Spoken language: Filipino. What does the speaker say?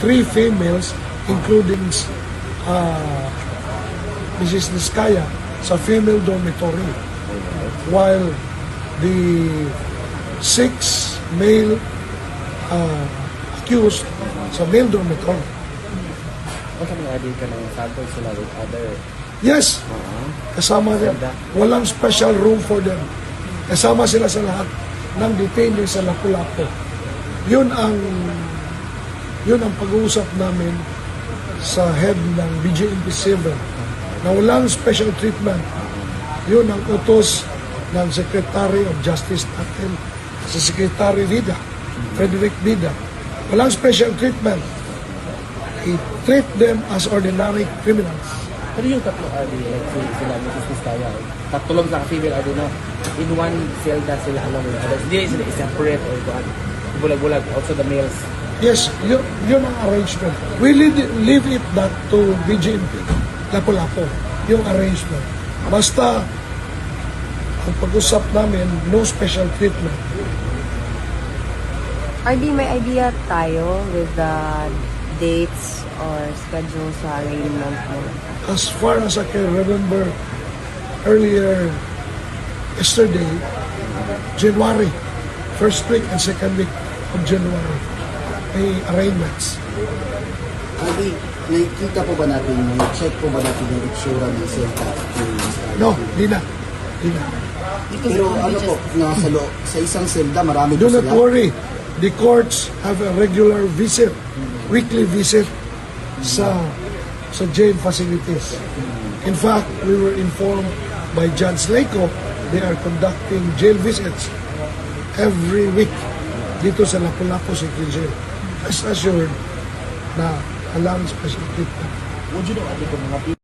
3 females, including Mrs. Niskaya, sa female dormitory. While the 6 male accused sa male dormitory. Kung sa mga ka ng sample sila with other... Yes, kasama din. Walang special room for them. Kasama sila sa lahat ng detainees sa Lapu-Lapu. Yun ang pag-uusap namin sa head ng BJMP7 na walang special treatment. Yun ang utos ng Secretary of Justice natin, si Secretary Vida, Frederick Vida. Walang special treatment. I-treat them as ordinary criminals. Pero yung tatlo sila, Mrs. Niskaya, tatlo lang sa female na in one cell na sila along with others. Hindi sila separate or bulag-bulag also the males. Yes, yun ang arrangement. We leave it that to BJMP, Lapu-Lapu, yung arrangement. Basta, ang pag-usap namin, no special treatment. RD, may idea tayo with the dates or schedule sa arraignment mo? As far as I can remember, earlier, yesterday, January, first week and second week of January, may arraignments. Abi, nakikita po ba natin, check po ba natin yung itsura ng selta? No, di na. Pero ano po, sa isang selda, marami Do po not sila. worry. The courts have a regular visit, weekly visit sa jail facilities. In fact, we were informed by Judge Leco they are conducting jail visits every week dito sa Lapu-Lapu City Jail. Rest assured na alam special treatment. Would you know, kung mga